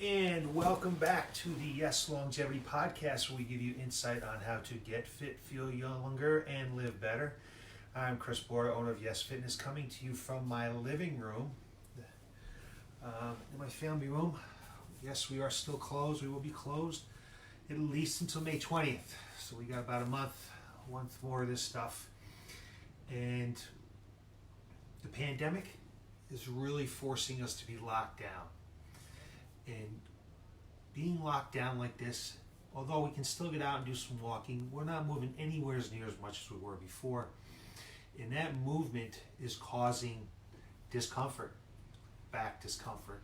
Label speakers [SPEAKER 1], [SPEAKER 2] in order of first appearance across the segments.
[SPEAKER 1] And welcome back to the Y.E.S Longevity Podcast, where we give you insight on how to get fit, feel younger, and live better. I'm Chris Bora, owner of Y.E.S Fitness, coming to you from my living room, in my family room. Yes, we are still closed. We will be closed at least until May 20th. So we got about a month more of this stuff. And the pandemic is really forcing us to be locked down. And being locked down like this, although we can still get out and do some walking, we're not moving anywhere near as much as we were before. And that movement is causing discomfort, back discomfort.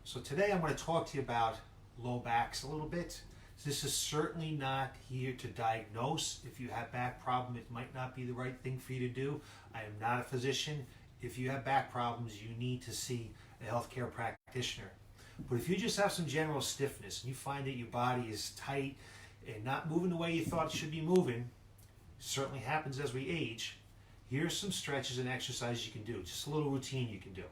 [SPEAKER 1] So today I'm going to talk to you about low backs a little bit. This is certainly not here to diagnose. If you have back problem, it might not be the right thing for you to do. I am not a physician. If you have back problems, you need to see a healthcare practitioner. But if you just have some general stiffness and you find that your body is tight and not moving the way you thought it should be moving, certainly happens as we age, here's some stretches and exercises you can do, just a little routine you can do.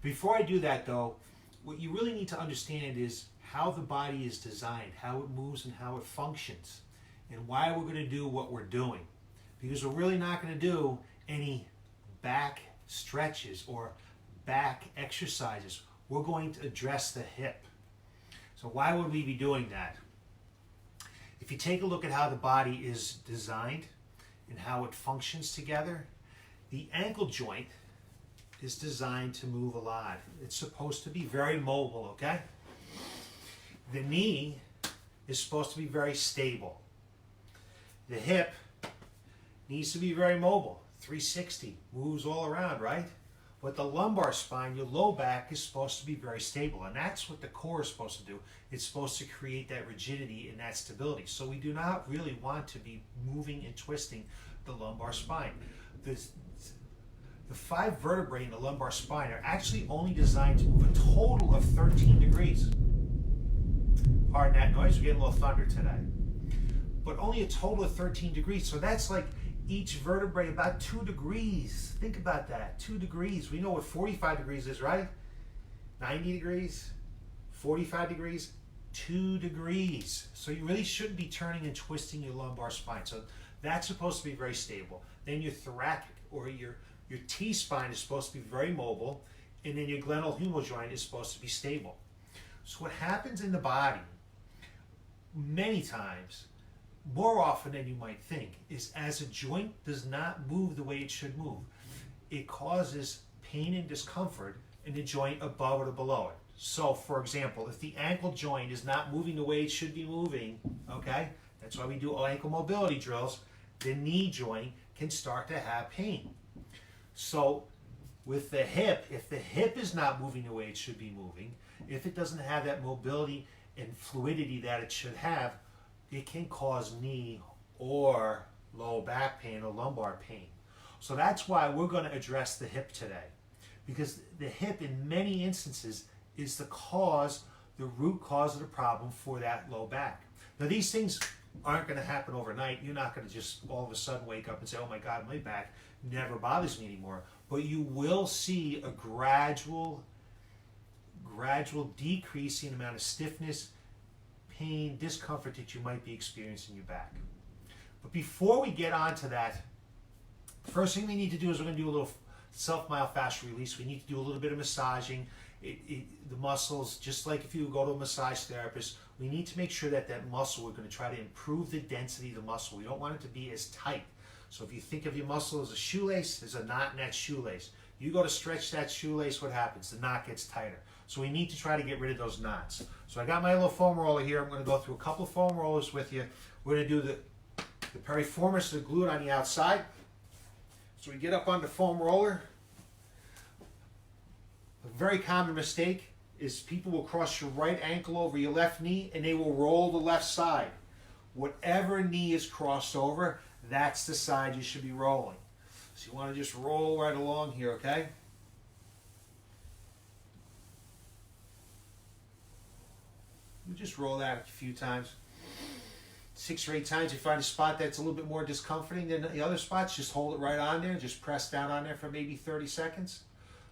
[SPEAKER 1] Before I do that though, what you really need to understand is how the body is designed, how it moves and how it functions, and why we're going to do what we're doing. Because we're really not going to do any back stretches or back exercises. We're going to address the hip. So why would we be doing that? If you take a look at how the body is designed and how it functions together, the ankle joint is designed to move a lot. It's supposed to be very mobile, okay? The knee is supposed to be very stable. The hip needs to be very mobile, 360, moves all around, right? But the lumbar spine, your low back, is supposed to be very stable. And that's what the core is supposed to do. It's supposed to create that rigidity and that stability. So we do not really want to be moving and twisting the lumbar spine. The 5 vertebrae in the lumbar spine are actually only designed to move a total of 13 degrees. Pardon that noise, we're getting a little thunder today. But only a total of 13 degrees. So that's like each vertebrae about 2 degrees. Think about that, 2 degrees. We know what 45 degrees is, right? 90 degrees, 45 degrees, 2 degrees. So you really shouldn't be turning and twisting your lumbar spine. So that's supposed to be very stable. Then your thoracic or your T-spine is supposed to be very mobile, and then your glenohumeral joint is supposed to be stable. So what happens in the body many times, more often than you might think, is as a joint does not move the way it should move, it causes pain and discomfort in the joint above or below it. So, for example, if the ankle joint is not moving the way it should be moving, okay, that's why we do ankle mobility drills, the knee joint can start to have pain. So, with the hip, if the hip is not moving the way it should be moving, if it doesn't have that mobility and fluidity that it should have, it can cause knee or low back pain or lumbar pain. So that's why we're going to address the hip today. Because the hip in many instances is the root cause of the problem for that low back. Now these things aren't going to happen overnight. You're not going to just all of a sudden wake up and say, oh my God, my back never bothers me anymore. But you will see a gradual decrease in the amount of stiffness, pain, discomfort that you might be experiencing in your back. But before we get on to that, the first thing we need to do is we're going to do a little self-myofascial release. We need to do a little bit of massaging. The muscles, just like if you go to a massage therapist, we need to make sure that muscle, we're going to try to improve the density of the muscle. We don't want it to be as tight. So if you think of your muscle as a shoelace, there's a knot in that shoelace. You go to stretch that shoelace, what happens? The knot gets tighter. So we need to try to get rid of those knots. So I got my little foam roller here. I'm going to go through a couple of foam rollers with you. We're going to do the piriformis, the glute on the outside. So we get up on the foam roller. A very common mistake is people will cross your right ankle over your left knee and they will roll the left side. Whatever knee is crossed over, that's the side you should be rolling. So you want to just roll right along here, okay? You just roll that a few times. 6 or 8 times. You find a spot that's a little bit more discomforting than the other spots, just hold it right on there. Just press down on there for maybe 30 seconds.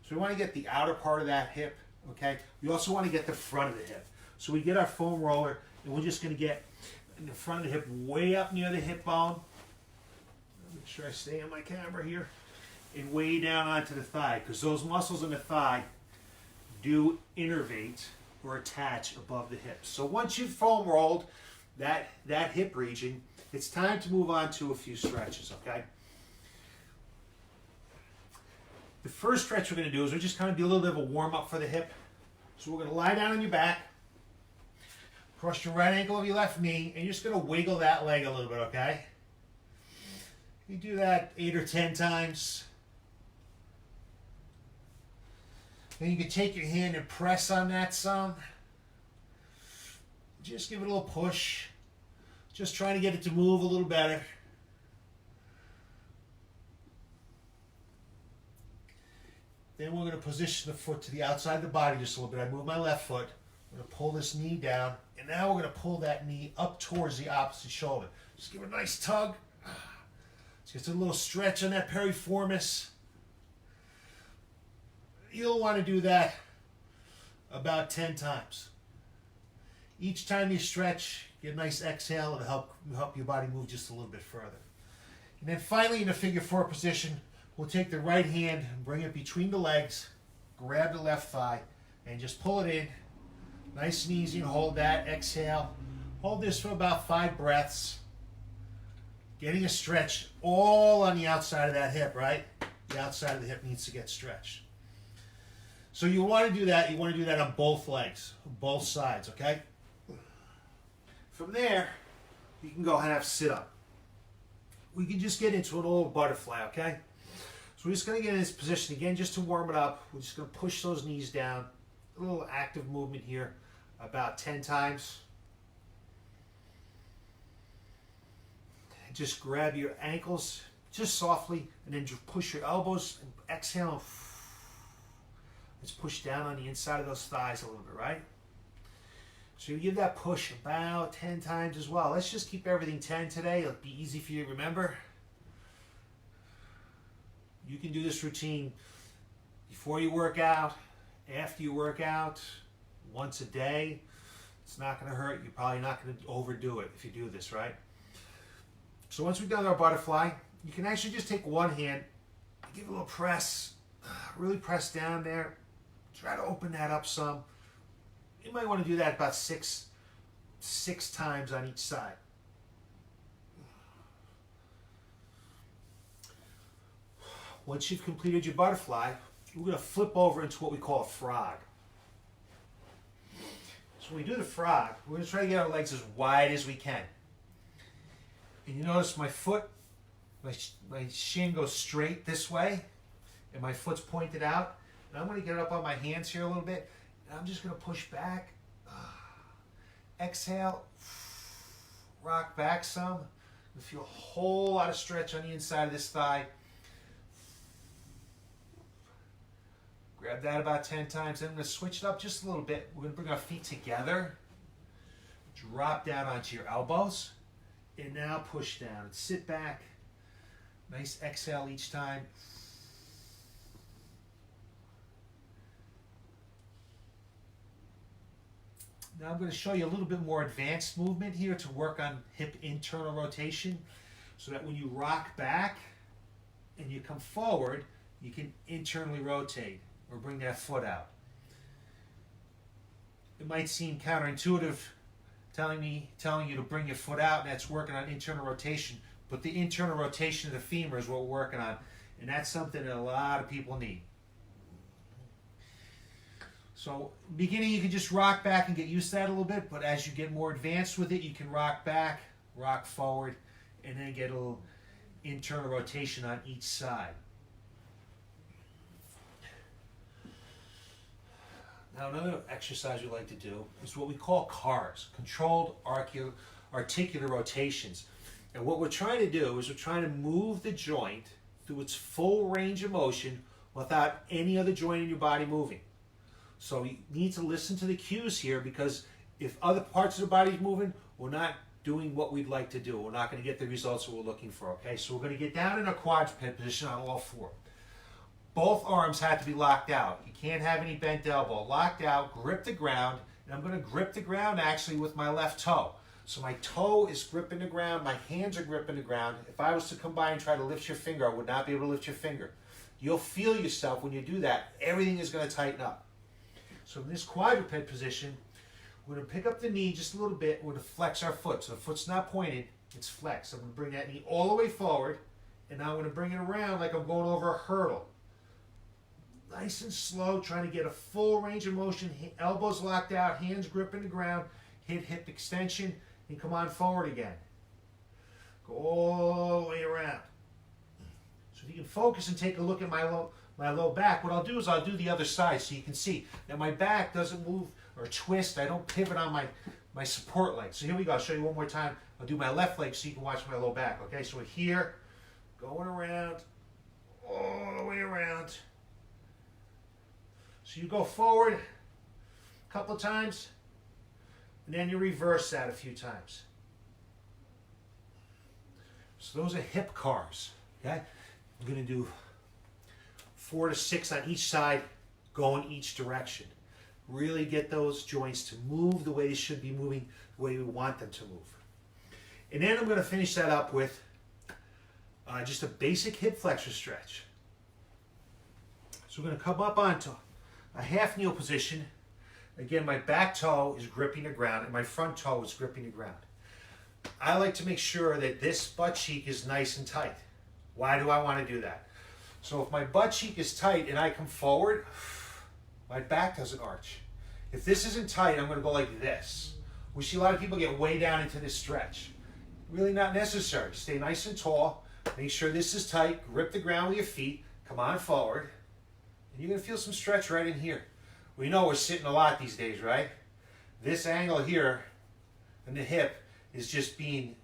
[SPEAKER 1] So we want to get the outer part of that hip okay? We also want to get the front of the hip. So we get our foam roller, and we're just going to get in the front of the hip, way up near the hip bone. Make sure I stay on my camera here. And way down onto the thigh, because those muscles in the thigh do innervate or attach above the hips. So once you've foam rolled that hip region, it's time to move on to a few stretches, okay? The first stretch we're going to do is we're just kind of do a little bit of a warm up for the hip. So we're going to lie down on your back, cross your right ankle over your left knee, and you're just going to wiggle that leg a little bit, okay? You do that 8 or 10 times. Then you can take your hand and press on that some. Just give it a little push. Just trying to get it to move a little better. Then we're going to position the foot to the outside of the body just a little bit. I move my left foot. I'm going to pull this knee down. And now we're going to pull that knee up towards the opposite shoulder. Just give it a nice tug. Just a little stretch on that piriformis. You'll want to do that about 10 times. Each time you stretch, get a nice exhale. It'll help your body move just a little bit further. And then finally, in a figure 4 position, we'll take the right hand and bring it between the legs, grab the left thigh, and just pull it in. Nice and easy, and hold that. Exhale. Hold this for about 5 breaths. Getting a stretch all on the outside of that hip, right? The outside of the hip needs to get stretched. So you want to do that. You want to do that on both legs, both sides, okay? From there, you can go ahead and have sit up. We can just get into an old butterfly, okay? So we're just going to get in this position again just to warm it up. We're just going to push those knees down. A little active movement here, about 10 times. Just grab your ankles just softly and then just push your elbows and exhale. Let's push down on the inside of those thighs a little bit, right? So you give that push about 10 times as well. Let's just keep everything 10 today. It'll be easy for you to remember. You can do this routine before you work out, after you work out, once a day. It's not going to hurt. You're probably not going to overdo it if you do this, right? So once we've done our butterfly, you can actually just take one hand, give a little press, really press down there. Try to open that up some. You might want to do that about six times on each side. Once you've completed your butterfly, we're going to flip over into what we call a frog. So when we do the frog, we're going to try to get our legs as wide as we can. And you notice my foot, my shin goes straight this way, and my foot's pointed out. And I'm going to get up on my hands here a little bit, and I'm just going to push back. Exhale, rock back some. You feel a whole lot of stretch on the inside of this thigh. Grab that about 10 times. Then I'm going to switch it up just a little bit. We're going to bring our feet together. Drop down onto your elbows. And now push down and sit back. Nice exhale each time. Now I'm going to show you a little bit more advanced movement here to work on hip internal rotation so that when you rock back and you come forward, you can internally rotate or bring that foot out. It might seem counterintuitive telling you to bring your foot out, and that's working on internal rotation, but the internal rotation of the femur is what we're working on, and that's something that a lot of people need. So beginning, you can just rock back and get used to that a little bit, but as you get more advanced with it, you can rock back, rock forward, and then get a little internal rotation on each side. Now another exercise we like to do is what we call CARs, controlled articular rotations. And what we're trying to do is we're trying to move the joint through its full range of motion without any other joint in your body moving. So you need to listen to the cues here, because if other parts of the body is moving, we're not doing what we'd like to do. We're not going to get the results that we're looking for, okay? So we're going to get down in a quadruped position on all four. both arms have to be locked out. You can't have any bent elbow. Locked out, grip the ground, and I'm going to grip the ground actually with my left toe. So my toe is gripping the ground, my hands are gripping the ground. If I was to come by and try to lift your finger, I would not be able to lift your finger. You'll feel yourself when you do that. Everything is going to tighten up. So in this quadruped position, we're going to pick up the knee just a little bit. We're going to flex our foot. So the foot's not pointed, it's flexed. I'm going to bring that knee all the way forward, and now I'm going to bring it around like I'm going over a hurdle. Nice and slow, trying to get a full range of motion. Elbows locked out, hands gripping the ground, hit hip extension, and come on forward again. Go all the way around. So if you can focus and take a look at my low back, what I'll do is I'll do the other side so you can see that my back doesn't move or twist. I don't pivot on my support leg. So here we go. I'll show you one more time. I'll do my left leg so you can watch my low back. Okay, so we're here, going around, all the way around. So you go forward a couple of times, and then you reverse that a few times. So those are hip carves, okay? I'm going to do 4 to 6 on each side, going each direction. Really get those joints to move the way they should be moving, the way we want them to move. And then I'm going to finish that up with just a basic hip flexor stretch. So we're going to come up onto a half kneel position. Again, my back toe is gripping the ground and my front toe is gripping the ground. I like to make sure that this butt cheek is nice and tight. Why do I want to do that? So if my butt cheek is tight and I come forward, my back doesn't arch. If this isn't tight, I'm going to go like this. We see a lot of people get way down into this stretch. Really not necessary. Stay nice and tall. Make sure this is tight. Grip the ground with your feet. Come on forward. And you're going to feel some stretch right in here. We know we're sitting a lot these days, right? This angle here in the hip is just being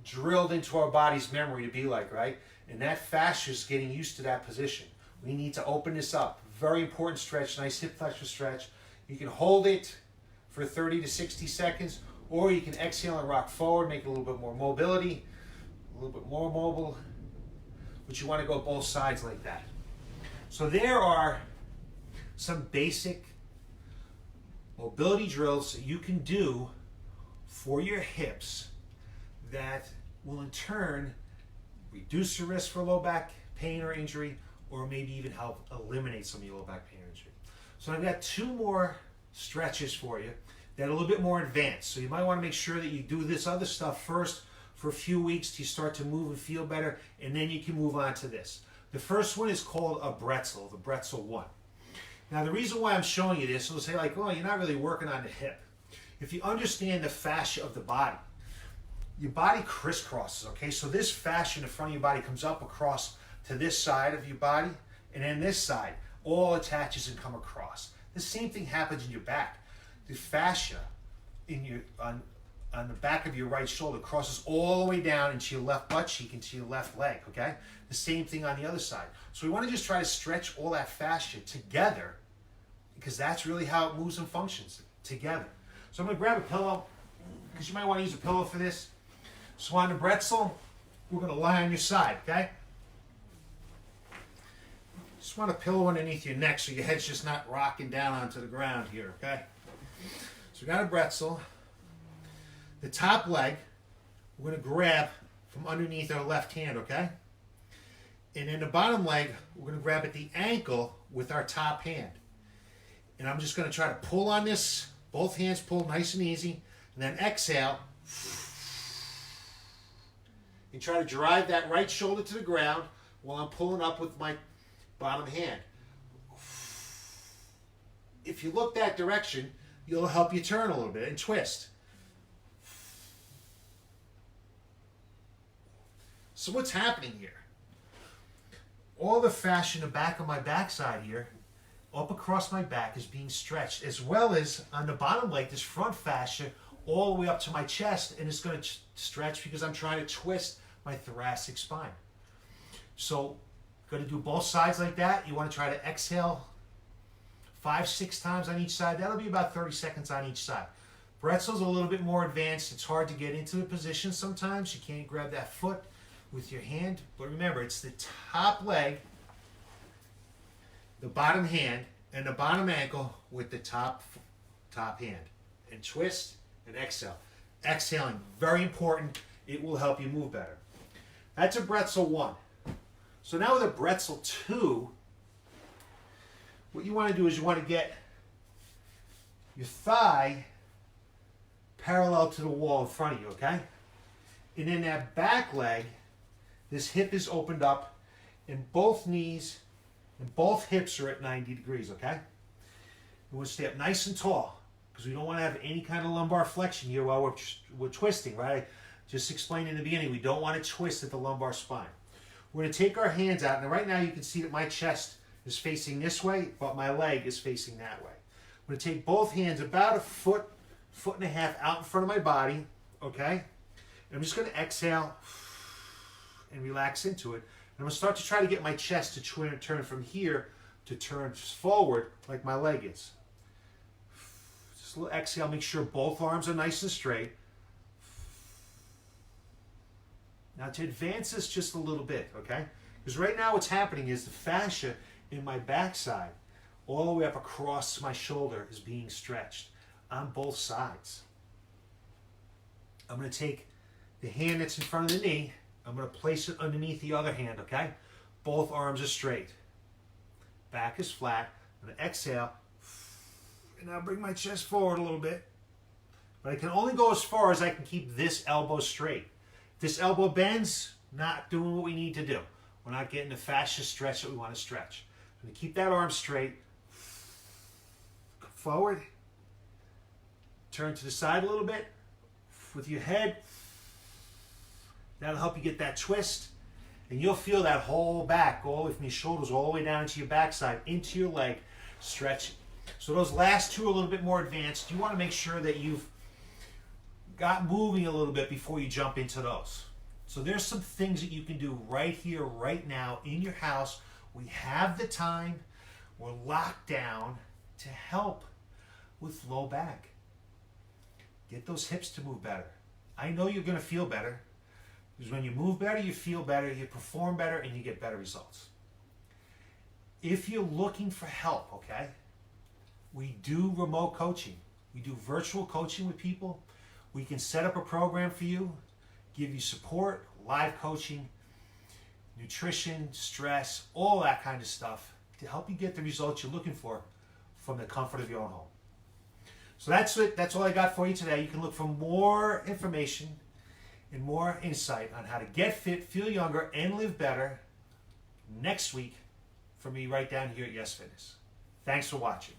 [SPEAKER 1] drilled into our body's memory to be like, right? And that fascia is getting used to that position. We need to open this up. Very important stretch, nice hip flexor stretch. You can hold it for 30 to 60 seconds, or you can exhale and rock forward, make a little bit more mobility, a little bit more mobile, but you want to go both sides like that. So there are some basic mobility drills that you can do for your hips that will in turn reduce the risk for low back pain or injury, or maybe even help eliminate some of your low back pain or injury. So I've got 2 more stretches for you that are a little bit more advanced. So you might want to make sure that you do this other stuff first for a few weeks till you start to move and feel better, and then you can move on to this. The first one is called a bretzel, the bretzel 1. Now the reason why I'm showing you this, you'll say like, oh, you're not really working on the hip. If you understand the fascia of the body, your body crisscrosses, okay? So this fascia in the front of your body comes up across to this side of your body, and then this side all attaches and come across. The same thing happens in your back. The fascia in your on the back of your right shoulder crosses all the way down into your left butt cheek, into your left leg, okay? The same thing on the other side. So we want to just try to stretch all that fascia together, because that's really how it moves and functions, together. So I'm going to grab a pillow, because you might want to use a pillow for this. So on the bretzel, we're going to lie on your side, okay? Just want a pillow underneath your neck so your head's just not rocking down onto the ground here, okay? So we got a bretzel. The top leg, we're going to grab from underneath our left hand, okay? And then the bottom leg, we're going to grab at the ankle with our top hand. And I'm just going to try to pull on this, both hands pull nice and easy, and then exhale. And try to drive that right shoulder to the ground while I'm pulling up with my bottom hand. If you look that direction, it'll help you turn a little bit and twist. So what's happening here? All the fascia in the back of my backside here, up across my back, is being stretched, as well as on the bottom leg, this front fascia all the way up to my chest, and it's going to stretch because I'm trying to twist my thoracic spine. So going to do both sides like that. You want to try to exhale 5-6 times on each side. That'll be about 30 seconds on each side. Bretzel's a little bit more advanced. It's hard to get into the position sometimes. You can't grab that foot with your hand, but remember, it's the top leg the bottom hand and the bottom ankle with the top hand. And twist and exhale. Exhaling, very important. It will help you move better. That's a Bretzel 1. So now with a Bretzel 2, what you want to do is you want to get your thigh parallel to the wall in front of you, okay? And in that back leg, this hip is opened up and both knees and both hips are at 90 degrees, okay? You want to stay up nice and tall because we don't want to have any kind of lumbar flexion here while we're twisting, right? Just explained in the beginning, we don't want to twist at the lumbar spine. We're going to take our hands out, and right now you can see that my chest is facing this way, but my leg is facing that way. I'm going to take both hands about a foot, foot and a half out in front of my body, okay? And I'm just going to exhale and relax into it. And I'm going to start to try to get my chest to turn from here to turn forward like my leg is. Just a little exhale, make sure both arms are nice and straight. Now to advance this just a little bit, okay? Because right now what's happening is the fascia in my backside all the way up across my shoulder is being stretched on both sides. I'm going to take the hand that's in front of the knee, I'm going to place it underneath the other hand, okay? Both arms are straight. Back is flat. I'm going to exhale, and I'll bring my chest forward a little bit. But I can only go as far as I can keep this elbow straight. If this elbow bends, not doing what we need to do. We're not getting the fascia stretch that we want to stretch. I'm going to keep that arm straight. Come forward. Turn to the side a little bit. With your head. That'll help you get that twist. And you'll feel that whole back, all the way from your shoulders, all the way down into your backside, into your leg, stretching. So those last two are a little bit more advanced. You want to make sure that you've got moving a little bit before you jump into those. So there's some things that you can do right here, right now, in your house. We have the time. We're locked down to help with low back. Get those hips to move better. I know you're going to feel better. Because when you move better, you feel better, you perform better, and you get better results. If you're looking for help, okay, we do remote coaching. We do virtual coaching with people. We can set up a program for you, give you support, live coaching, nutrition, stress, all that kind of stuff to help you get the results you're looking for from the comfort of your own home. So that's it. That's all I got for you today. You can look for more information and more insight on how to get fit, feel younger, and live better next week from me right down here at Y.E.S Fitness. Thanks for watching.